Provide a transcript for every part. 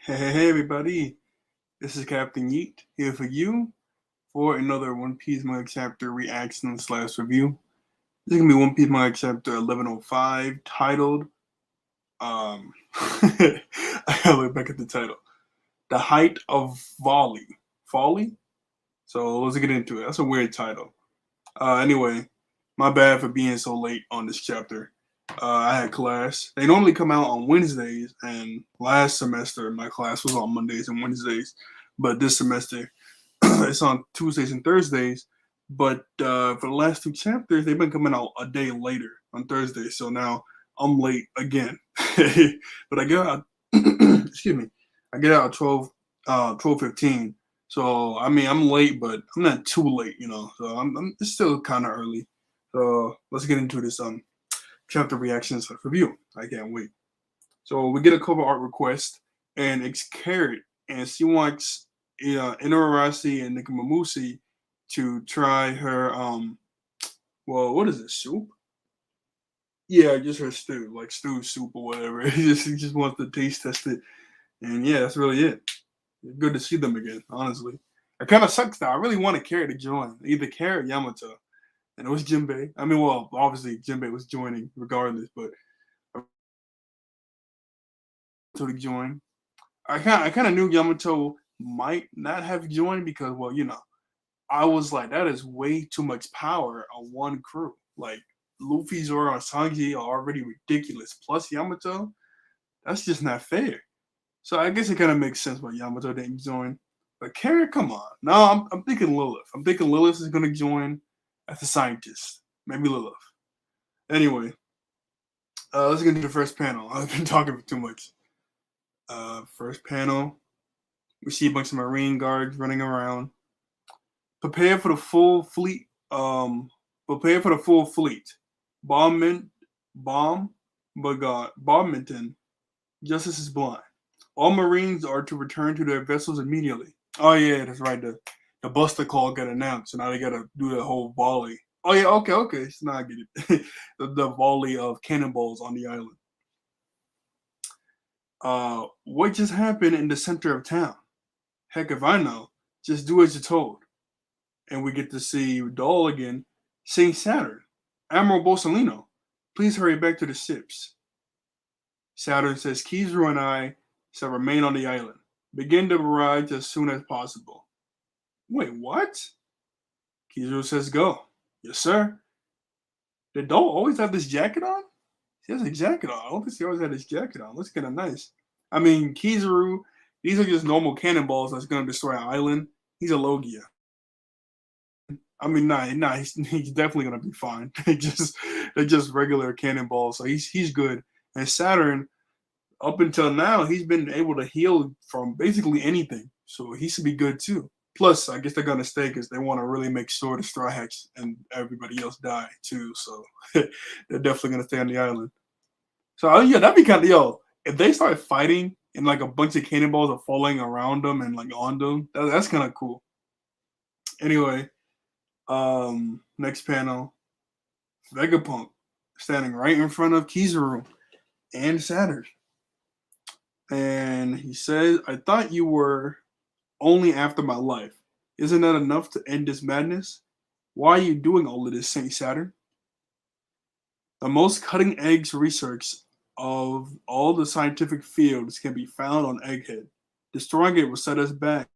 Hey, everybody, this is Captain Yeet here for you for another One Piece manga chapter reaction slash review. This is gonna be One Piece manga chapter 1105 titled I gotta look back at the title. The Height of Folly. Folly? So let's get into it. That's a weird title. Anyway, my bad for being so late on this chapter. I had class. They normally come out on Wednesdays, and last semester my class was on Mondays and Wednesdays, but this semester it's on Tuesdays and Thursdays. But for the last two chapters, they've been coming out a day later on Thursday, so now I'm late again. But I get out, excuse me, I get out at 12:15. So I mean, I'm late, but I'm not too late, you know. So it's still kind of early. So let's get into this chapter reactions review. I can't wait. So we get a cover art request, and it's Carrot, and she wants Inarasi and Nikamamushi to try her well, what is it, soup? Yeah, just her stew, like stew soup or whatever. He just wants to taste test it, and yeah, that's really it. Good to see them again, honestly. It kind of sucks though. I really wanted Carrot to join, either Carrot or Yamato, and it was Jinbei. I mean, well, obviously Jinbei was joining regardless, but to join. I kind of knew Yamato might not have joined because, well, you know, I was like, that is way too much power on one crew. Like Luffy, Zoro, and Sanji are already ridiculous. Plus Yamato, that's just not fair. So I guess it kind of makes sense why Yamato didn't join. But Karen, come on. No, I'm thinking Lilith. I'm thinking Lilith is gonna join as a scientist. Maybe Lilith. Anyway, let's get into the first panel. I've been talking for too much. First panel, we see a bunch of Marine guards running around. Prepare for the full fleet. Prepare for the full fleet. Bombment, bomb, but God, Bombington. Justice is blind. All Marines are to return to their vessels immediately. Oh yeah, that's right. The Buster Call got announced, so now they gotta do the whole volley. Oh yeah, okay. So now I get it. the volley of cannonballs on the island. What just happened in the center of town? Heck if I know. Just do as you're told. And we get to see Doll again saying Saturn. Admiral Bosalino, please hurry back to the ships. Saturn says Kizaru and I shall remain on the island. Begin the barrage as soon as possible. Wait, what? Kizaru says go. Yes, sir. Did Doll always have this jacket on? She has a jacket on. I don't think she always had this jacket on. Looks kind of nice. I mean, Kizaru, these are just normal cannonballs that's going to destroy an island. He's a Logia. I mean, he's definitely gonna be fine. They're just regular cannonballs, so he's good. And Saturn, up until now, he's been able to heal from basically anything, so he should be good too. Plus, I guess they're gonna stay because they want to really make sure the Straw Hats and everybody else die too. So they're definitely gonna stay on the island. So yeah, that'd be kind of if they start fighting and like a bunch of cannonballs are falling around them and like on them, that's kind of cool. Anyway, next panel. Vegapunk standing right in front of Kizaru and Saturn. And he says, I thought you were only after my life. Isn't that enough to end this madness? Why are you doing all of this, Saint Saturn? The most cutting edge research of all the scientific fields can be found on Egghead. Destroying it will set us back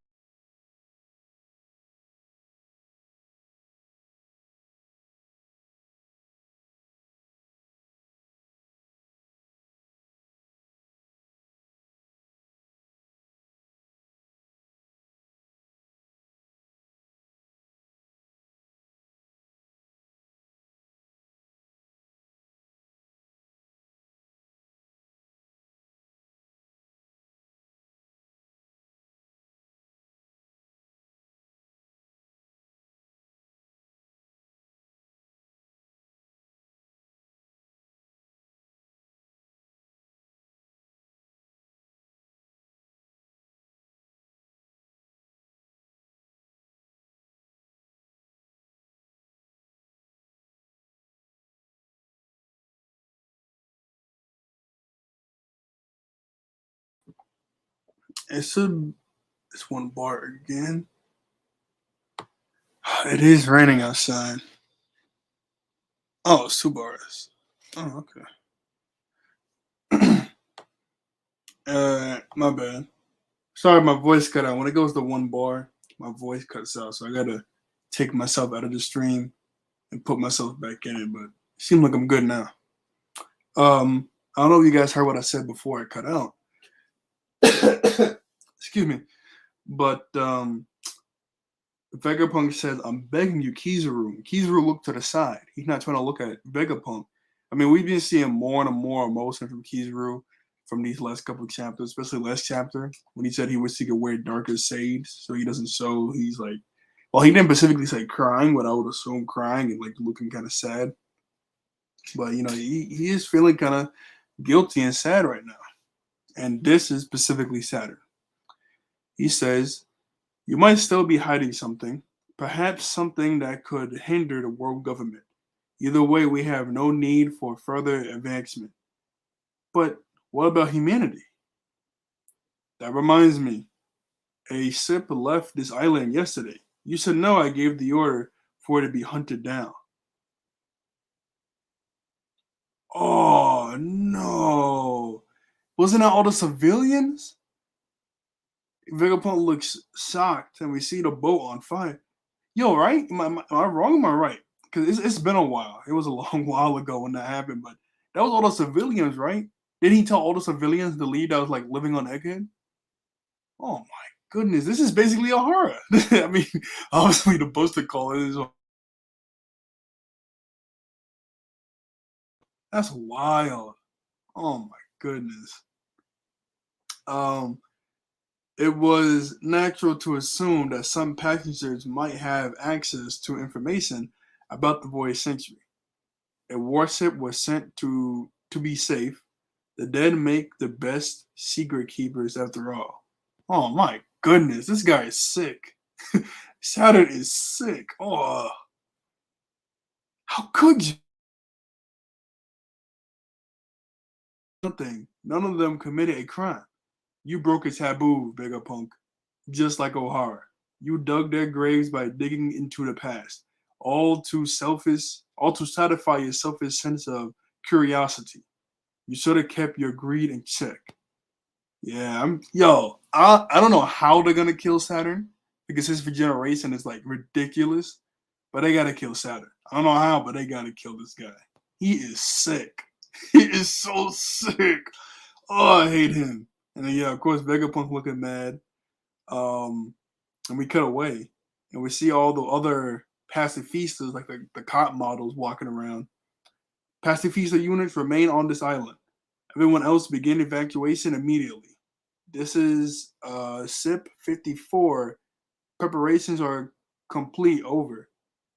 It's it's one bar again. It is raining outside. Oh, it's two bars. Oh, okay. My bad. Sorry, my voice cut out. When it goes to one bar, my voice cuts out. So I gotta take myself out of the stream and put myself back in it. But it seems like I'm good now. I don't know if you guys heard what I said before I cut out. Excuse me. But Vegapunk says, "I'm begging you, Kizaru." Kizaru looked to the side. He's not trying to look at Vegapunk. I mean, we've been seeing more and more emotion from Kizaru from these last couple of chapters, especially last chapter when he said he wished he could wear darker shades so he doesn't show he's like, well, he didn't specifically say crying, but I would assume crying and like looking kind of sad. But you know, he is feeling kind of guilty and sad right now, and this is specifically Saturn. He says, "You might still be hiding something, perhaps something that could hinder the world government. Either way, we have no need for further advancement. But what about humanity? That reminds me, a ship left this island yesterday. You said no, I gave the order for it to be hunted down." Oh no. Wasn't that all the civilians? Vegapunk looks shocked and we see the boat on fire. Yo, right? Am I wrong? Am I right? Because it's been a while. It was a long while ago when that happened, but that was all the civilians, right? Did he tell all the civilians to leave that was like living on Egghead? Oh my goodness, this is basically a horror. I mean, obviously the poster call is that's wild. Oh my goodness. Um, it was natural to assume that some passengers might have access to information about the void century. A warship was sent to be safe. The dead make the best secret keepers after all. Oh my goodness, this guy is sick. Saturn is sick. Oh, how could you? Nothing. None of them committed a crime. You broke a taboo, Vegapunk, just like O'Hara. You dug their graves by digging into the past, all to satisfy your selfish sense of curiosity. You should have kept your greed in check. Yeah, I don't know how they're gonna kill Saturn because his regeneration is like ridiculous, but they gotta kill Saturn. I don't know how, but they gotta kill this guy. He is sick. He is so sick. Oh, I hate him. And then, yeah, of course, Vegapunk looking mad. And we cut away, and we see all the other pacifistas, like the cop models, walking around. Pacifista units remain on this island. Everyone else begin evacuation immediately. This is SIP 54. Preparations are complete over.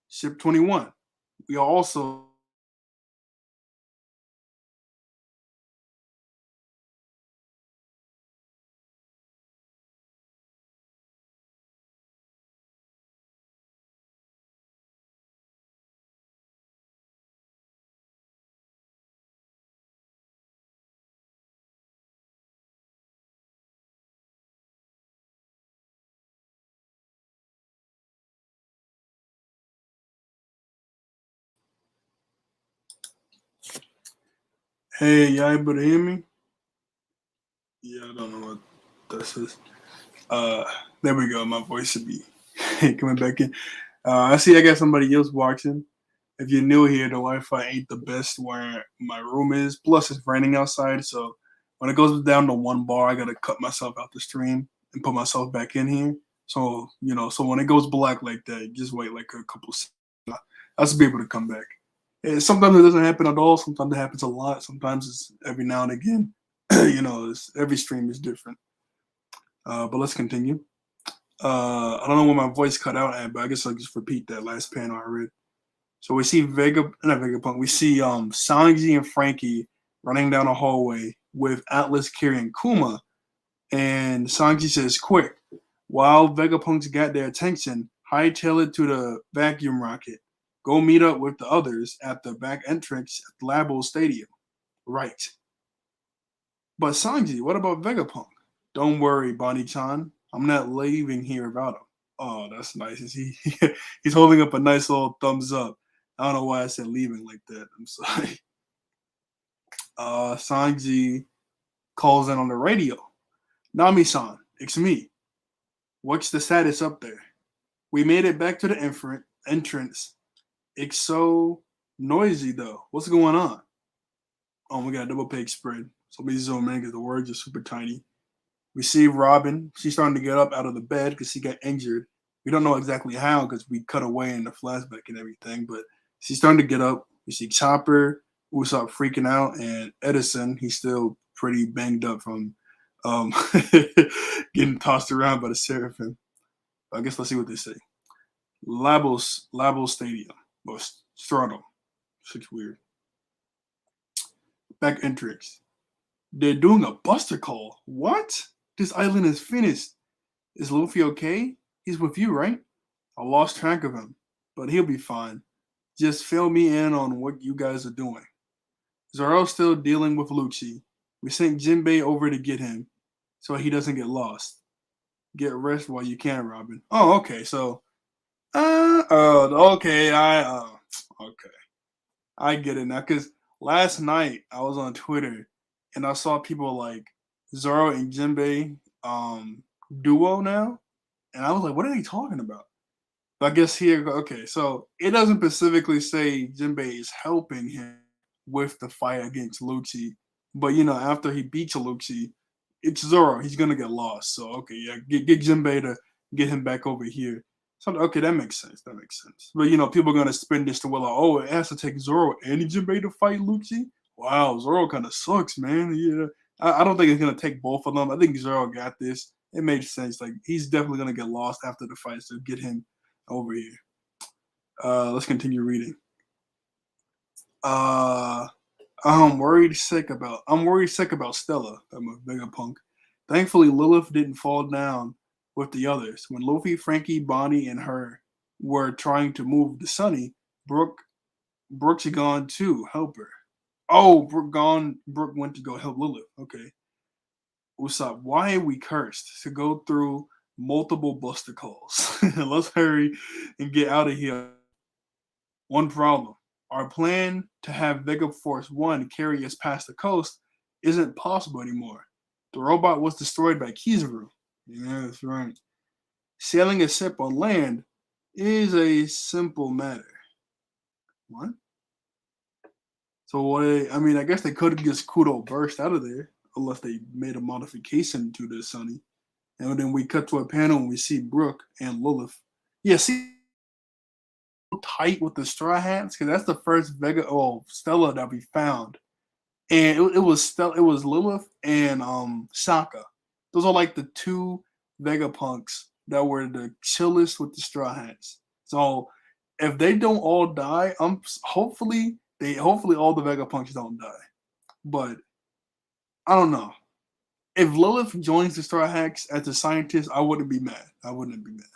SIP 21. We also. Hey, y'all able to hear me? Yeah, I don't know what this is. Uh, there we go. My voice should be coming back in. I see I got somebody else watching. If you're new here, the Wi-Fi ain't the best where my room is. Plus, it's raining outside, so when it goes down to one bar, I gotta cut myself out the stream and put myself back in here. So so when it goes black like that, just wait like a couple. I should be able to come back. Sometimes it doesn't happen at all. Sometimes it happens a lot. Sometimes it's every now and again. Every stream is different. But let's continue. I don't know when my voice cut out at, but I guess I'll just repeat that last panel I read. So we see not Vegapunk. We see Sanji and Frankie running down a hallway with Atlas carrying Kuma, and Sanji says, "Quick!" While Vegapunk's got their attention, hightail it to the vacuum rocket. Go meet up with the others at the back entrance at Labo Stadium. Right. But Sanji, what about Vegapunk? Don't worry, Bonnie-chan. I'm not leaving here without him. Oh, that's nice. Is he? He's holding up a nice little thumbs up. I don't know why I said leaving like that. I'm sorry. Sanji calls in on the radio. Nami-san, it's me. What's the status up there? We made it back to the entrance. It's so noisy though. What's going on? Oh, we got a double page spread. So let me zoom in because the words are super tiny. We see Robin. She's starting to get up out of the bed because she got injured. We don't know exactly how because we cut away in the flashback and everything, but she's starting to get up. We see Chopper, Usopp freaking out, and Edison. He's still pretty banged up from um, getting tossed around by the Seraphim. I guess let's see what they say. Labo Stadium or Stardom. Looks weird. Back entrance. They're doing a buster call. What? This island is finished. Is Luffy okay? He's with you, right? I lost track of him, but he'll be fine. Just fill me in on what you guys are doing. Zoro's still dealing with Lucci. We sent Jinbei over to get him, so he doesn't get lost. Get rest while you can, Robin. Oh, okay. So, okay. Okay. I get it now. Cause last night I was on Twitter and I saw people like Zoro and Jinbei duo now, and I was like, what are they talking about? But I guess here, okay, so it doesn't specifically say Jinbei is helping him with the fight against Lucci, but after he beats Lucci, it's Zoro. He's gonna get lost. So okay, yeah, get Jinbei to get him back over here. So okay, that makes sense. That makes sense. But people are gonna spin this to well, like, oh, it has to take Zoro and Jinbei to fight Lucci. Wow, Zoro kind of sucks, man. Yeah, I don't think it's gonna take both of them. I think Zoro got this. It made sense. Like he's definitely gonna get lost after the fight, so get him over here. Let's continue reading. I'm worried sick about Stella. I'm a Vegapunk. Thankfully, Lilith didn't fall down with the others. When Luffy, Frankie, Bonnie, and her were trying to move the Sunny, Brooke's gone too. Help her. Oh, Brooke gone. Brooke went to go help Lilith. Okay. Usopp, why are we cursed to go through multiple buster calls? Let's hurry and get out of here. One problem. Our plan to have Vega Force 1 carry us past the coast isn't possible anymore. The robot was destroyed by Kizaru. Yeah, that's right. Sailing a ship on land is a simple matter. What? So what? I guess they could have just Kudo burst out of there, unless they made a modification to the Sunny. And then we cut to a panel and we see Brooke and Lilith. Yeah, see tight with the straw hats because that's the first Stella that we found, and it was Stella, it was Lilith and Shaka. Those are like the two Vegapunks that were the chillest with the straw hats. So if they don't all die, hopefully all the Vegapunks don't die. But I don't know. If Lilith joins the Straw Hats as a scientist, I wouldn't be mad. I wouldn't be mad.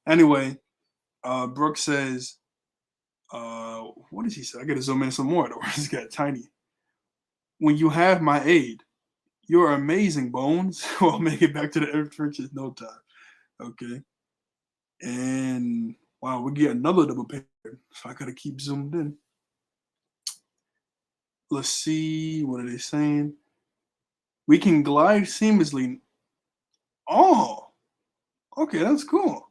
Anyway, Brooke says, what does he say? I gotta zoom in some more. The words got tiny. When you have my aid, you're amazing, Bones. I'll make it back to the entrance in no time. Okay. And wow, we get another double pair. So I gotta keep zoomed in. Let's see. What are they saying? We can glide seamlessly. Oh, okay, that's cool.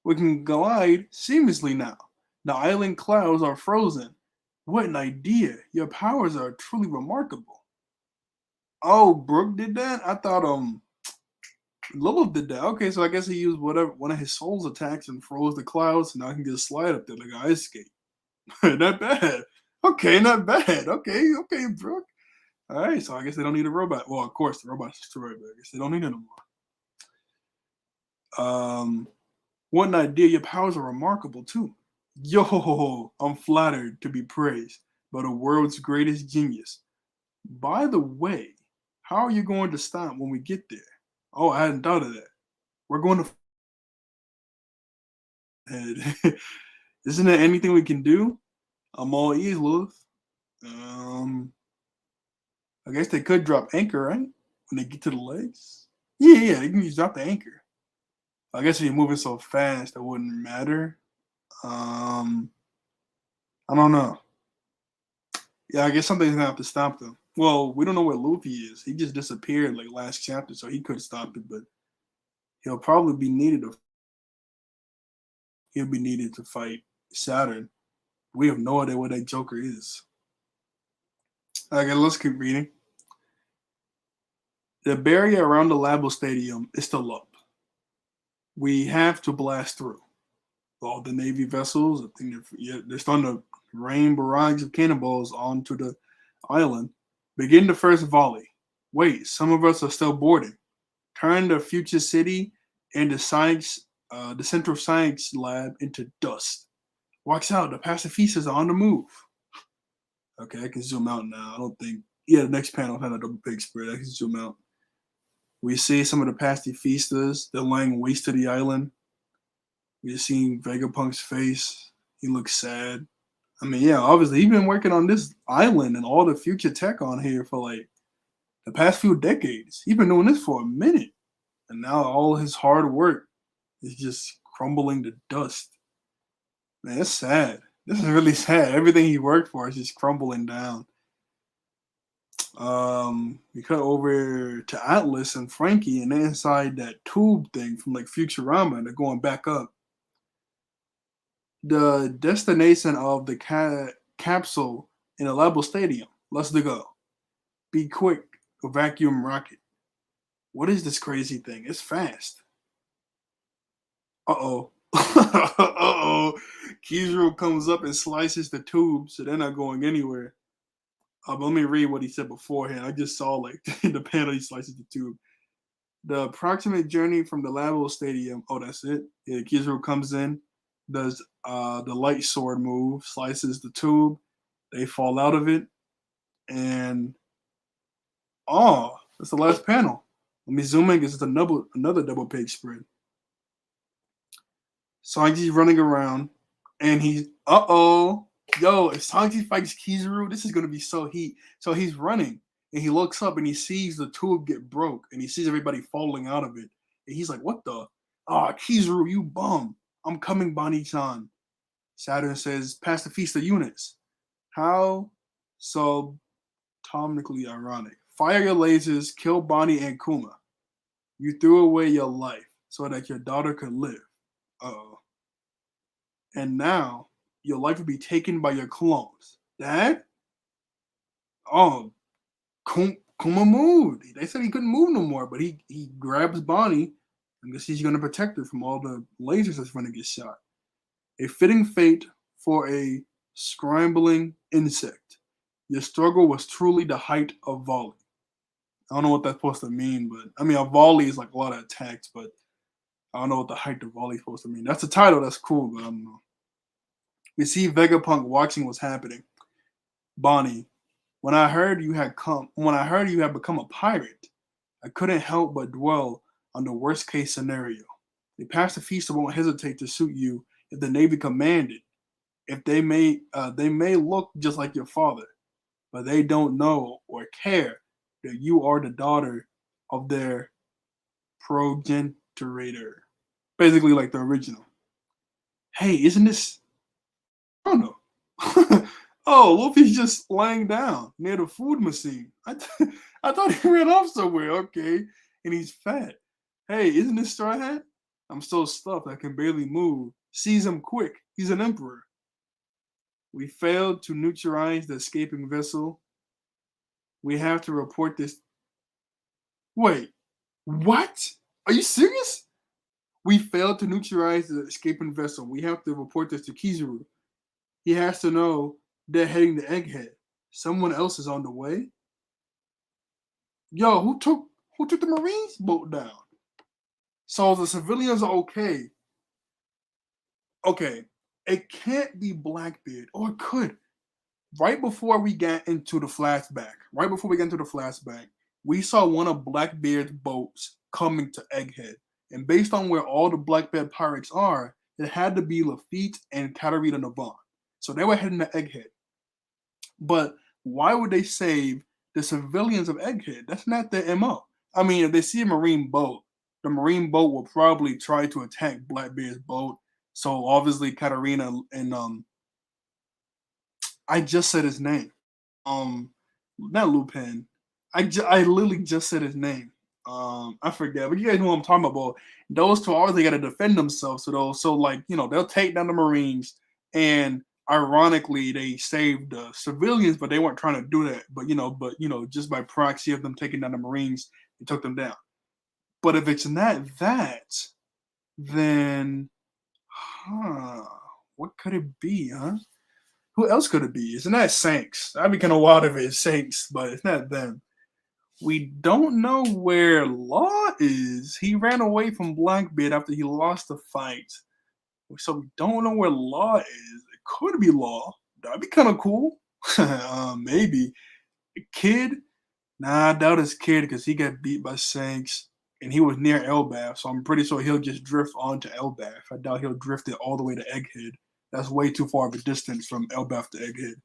We can glide seamlessly now. The island clouds are frozen. What an idea. Your powers are truly remarkable. Oh, Brooke did that? I thought Lilith did that. Okay, so I guess he used one of his soul's attacks and froze the clouds, and now I can just slide up there like an ice skate. Not bad. Okay, not bad. Okay, Brooke. All right, so I guess they don't need a robot. Well, of course, the robot's destroyed, but I guess they don't need it no more. What an idea. Your powers are remarkable, too. Yo, I'm flattered to be praised by the world's greatest genius. By the way, how are you going to stop when we get there? Oh, I hadn't thought of that. We're going to. Isn't there anything we can do? I'm all ears, Lilith. I guess they could drop anchor, right? When they get to the legs. Yeah, yeah, you can just drop the anchor. I guess if you're moving so fast, it wouldn't matter. Um, I don't know. Yeah, I guess something's gonna have to stop them. Well, we don't know where Luffy is. He just disappeared like last chapter, so he could stop it, but he'll probably be needed. He'll be needed to fight Saturn. We have no idea where that Joker is. Okay, let's keep reading. The barrier around the Labo Stadium is still up. We have to blast through. All the Navy vessels, I think they're starting to rain barrages of cannonballs onto the island. Begin the first volley. Wait, some of us are still boarding. Turn the future city and the central science lab into dust. Watch out, the pacifistas are on the move. Okay, I can zoom out now. I don't think. Yeah, the next panel had a double big spread. I can zoom out. We see some of the pacifistas. They're laying waste to the island. We're seeing Vegapunk's face. He looks sad. I mean, yeah, obviously he's been working on this island and all the future tech on here for like the past few decades. He's been doing this for a minute. And now all his hard work is just crumbling to dust. Man, it's sad. This is really sad. Everything he worked for is just crumbling down. We cut over to Atlas and Frankie, and they're inside that tube thing from like Futurama, and they're going back up. The destination of the capsule in the Labo Stadium. Let's go. Be quick, a vacuum rocket. What is this crazy thing? It's fast. Uh oh. Uh oh. Kizuru comes up and slices the tube, so they're not going anywhere. But let me read what he said beforehand. I just saw like the panel he slices the tube. The approximate journey from the Labo Stadium. Oh, that's it. Yeah, Kizuru comes in, does the light sword move, slices the tube. They fall out of it, and oh, that's the last panel. Let me zoom in because it's another double page spread. Sanji's running around, and he's yo. If Sanji fights Kizuru, this is gonna be so heat. So he's running, and he looks up and he sees the tube get broke, and he sees everybody falling out of it, and he's like, "What the? Ah, Kizuru, you bum! I'm coming, Bonnie-chan." Saturn says, "Pacifista units." How so atomically ironic. Fire your lasers, kill Bonnie and Kuma. You threw away your life so that your daughter could live. Uh-oh. And now your life will be taken by your clones. Dad? Oh, Kuma moved. They said he couldn't move no more, but he grabs Bonnie. I guess he's gonna protect her from all the lasers that's gonna get shot. A fitting fate for a scrambling insect. Your struggle was truly the height of volley. I don't know what that's supposed to mean, but I mean a volley is like a lot of attacks, but I don't know what the height of volley is supposed to mean. That's the title, that's cool, but I don't know. We see Vegapunk watching what's happening. Bonnie, when I heard you had become a pirate, I couldn't help but dwell on the worst case scenario. The pacifista won't hesitate to shoot you if the Navy commanded. If they may look just like your father, but they don't know or care that you are the daughter of their progenitor. Basically, like the original. Hey, isn't this? I don't know. Oh, Luffy's just laying down near the food machine. I thought he ran off somewhere. Okay, and he's fat. Hey, isn't this Straw Hat? I'm so stuffed I can barely move. Seize him quick. He's an emperor. We failed to neutralize the escaping vessel. We have to report this. Wait, what? Are you serious? We failed to neutralize the escaping vessel. We have to report this to Kizuru. He has to know they're heading to Egghead. Someone else is on the way. Yo, who took the Marines boat down? So the civilians are okay. Okay, it can't be Blackbeard, or it could. Right before we get into the flashback, we saw one of Blackbeard's boats coming to Egghead. And based on where all the Blackbeard pirates are, it had to be Lafitte and Katarina Navan. So they were heading to Egghead. But why would they save the civilians of Egghead? That's not their MO. I mean, if they see a marine boat, the marine boat will probably try to attack Blackbeard's boat. So obviously, Katarina and I just said his name. Not Lupin. I literally just said his name. I forget, but you guys know what I'm talking about. Those two always got to defend themselves. So like they'll take down the Marines, and ironically they saved the civilians, but they weren't trying to do that. But just by proxy of them taking down the Marines, they took them down. But if it's not that, then huh, what could it be, huh? Who else could it be? It's not Saints. I'd be kind of wild if it's Saints, but it's not them. We don't know where Law is. He ran away from Blackbeard after he lost the fight. So we don't know where Law is. It could be Law. That'd be kind of cool. Maybe. A Kid? Nah, I doubt it's Kid because he got beat by Shanks and he was near Elbath. So I'm pretty sure he'll just drift onto Elbath. I doubt he'll drift it all the way to Egghead. That's way too far of a distance from Elbath to Egghead.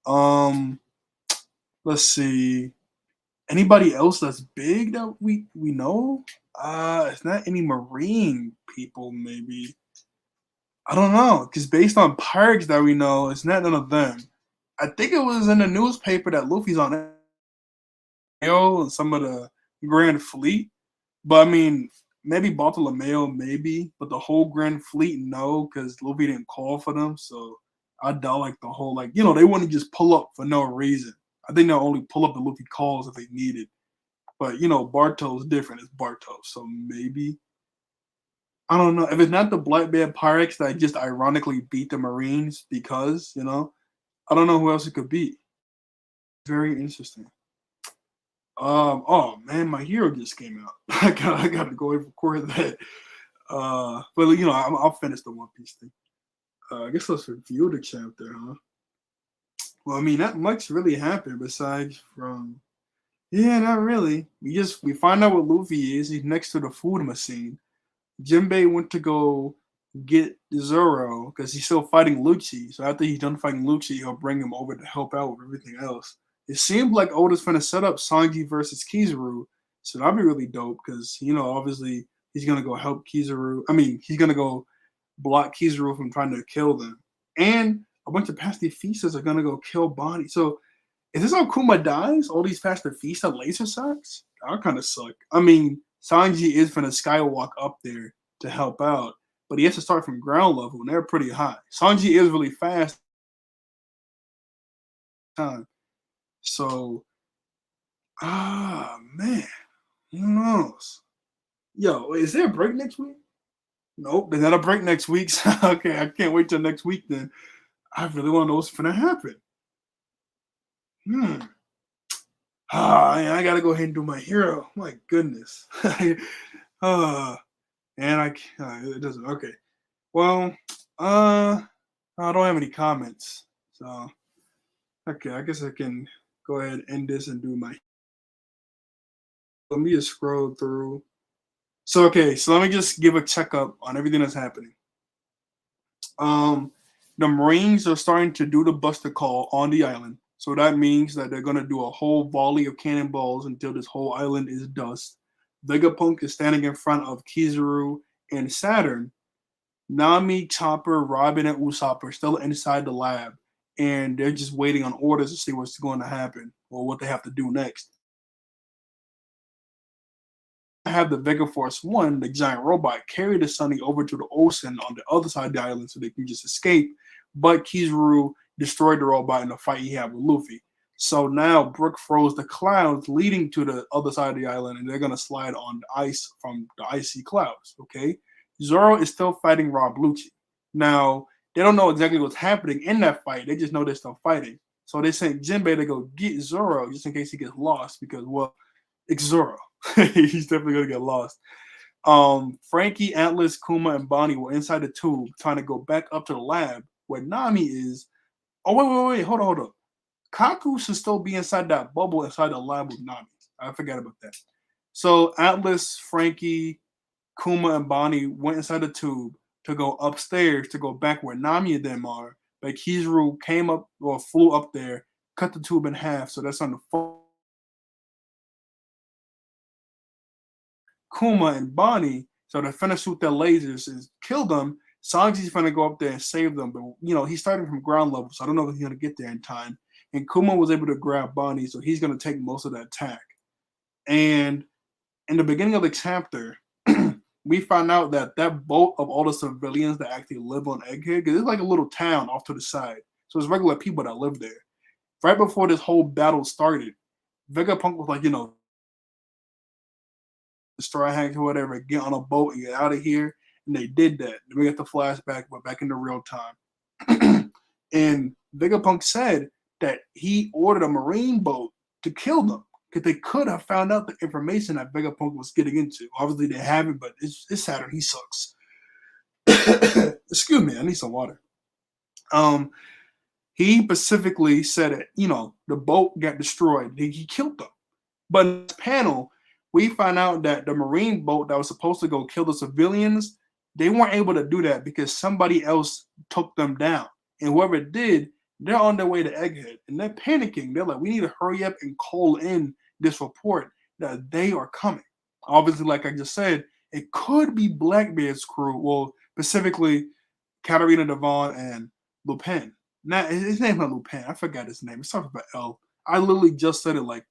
Um, let's see. Anybody else that's big that we know? It's not any Marine people, maybe. I don't know, because based on pirates that we know, it's not none of them. I think it was in the newspaper that Luffy's on AO and some of the Grand Fleet. But I mean, maybe Bartolomeo, maybe, but the whole Grand Fleet, no, because Luffy didn't call for them. So I doubt like the whole they wouldn't just pull up for no reason. I think they'll only pull up the Luffy calls if they need it. But Barto's different. It's Barto, so maybe I don't know if it's not the Black Bear Pirates that just ironically beat the Marines because I don't know who else it could be. Very interesting. Oh man, my hero just came out. I got to go and record that. But I'll finish the One Piece thing. I guess let's review the chapter, huh? Well, I mean, not much really happened besides from. Yeah, not really. We find out what Luffy is. He's next to the food machine. Jinbei went to go get Zoro because he's still fighting Lucci. So after he's done fighting Lucci, he'll bring him over to help out with everything else. It seems like Oda's finna set up Sanji versus Kizaru. So that'd be really dope because, obviously he's gonna go help Kizaru. I mean, he's gonna go block Kizaru from trying to kill them. And a bunch of pacifistas are gonna go kill Bonnie. So is this how Kuma dies? All these pacifista laser shots? That kind of suck. I mean, Sanji is finna skywalk up there to help out, but he has to start from ground level, and they're pretty high. Sanji is really fast time. So, man, who knows? Yo, is there a break next week? Nope, there's not a break next week. So, okay, I can't wait till next week then. I really want to know what's gonna happen. Hmm. I gotta go ahead and do my hero. My goodness. uh, and it doesn't. Okay. Well, I don't have any comments. So, okay, I guess I can go ahead and end this and do my. Let me just scroll through. So let me just give a checkup on everything that's happening. Um, the Marines are starting to do the Buster Call on the island. So that means that they're gonna do a whole volley of cannonballs until this whole island is dust. Vegapunk is standing in front of Kizaru and Saturn. Nami, Chopper, Robin, and Usopp are still inside the lab, and they're just waiting on orders to see what's going to happen or what they have to do next. I have the Vega Force One, the giant robot, carry the Sunny over to the ocean on the other side of the island so they can just escape. But Kizaru destroyed the robot in the fight he had with Luffy. So now Brook froze the clouds leading to the other side of the island, and they're gonna slide on the ice from the icy clouds. Okay, Zoro is still fighting Rob Lucci. Now they don't know exactly what's happening in that fight. They just know they're still fighting. So they sent Jinbei to go get Zoro just in case he gets lost because it's Zoro. He's definitely gonna get lost. Frankie, Atlas, Kuma, and Bonnie were inside the tube trying to go back up to the lab where Nami is. Oh wait, hold on. Kaku should still be inside that bubble inside the lab with Nami. I forgot about that. So Atlas, Frankie, Kuma, and Bonnie went inside the tube to go upstairs to go back where Nami and them are. But Kizaru came up or flew up there, cut the tube in half. So that's on the phone. Kuma and Bonnie, so to finish with their lasers and kill them. Sanji's gonna go up there and save them, but he's starting from ground level, so I don't know if he's gonna get there in time. And Kuma was able to grab Bonnie, so he's gonna take most of the attack. And in the beginning of the chapter, we find out that that boat of all the civilians that actually live on Egghead, because it's like a little town off to the side, so it's regular people that live there. Right before this whole battle started, Vegapunk was like, the Straw Hats or whatever, get on a boat and get out of here. And they did that. Then we got the flashback, but back into real time. And Vegapunk said that he ordered a marine boat to kill them because they could have found out the information that Vegapunk was getting into. Obviously, they haven't, but it's Saturn. He sucks. Excuse me, I need some water. He specifically said it. The boat got destroyed. He killed them. But in this panel, we find out that the marine boat that was supposed to go kill the civilians, they weren't able to do that because somebody else took them down. And whoever did, they're on their way to Egghead. And they're panicking. They're like, we need to hurry up and call in this report that they are coming. Obviously, like I just said, it could be Blackbeard's crew. Well, specifically, Katarina Devon and Lupin. Now, his name's not Lupin. I forgot his name. It starts with L. I literally just said it like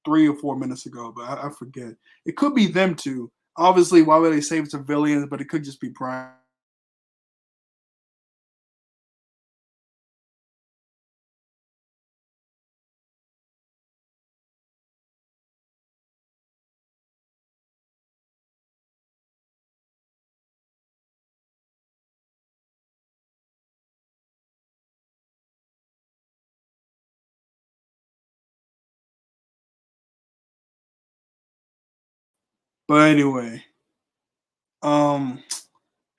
3 or 4 minutes ago, but I forget. It could be them two. Obviously, why would they save civilians? But it could just be Prime. But anyway, um,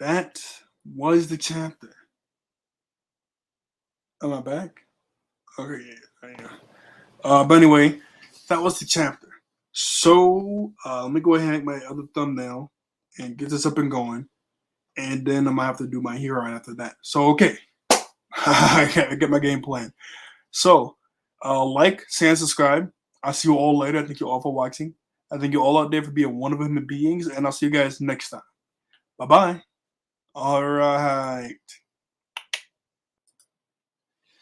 that was the chapter. Am I back? Okay, yeah. But anyway, that was the chapter. So let me go ahead and make my other thumbnail and get this up and going, and then I'm gonna have to do my hero after that. So okay, I get my game plan. So like, share, and subscribe. I'll see you all later. I thank you all for watching. I thank you all out there for being wonderful human beings, and I'll see you guys next time. Bye bye. All right.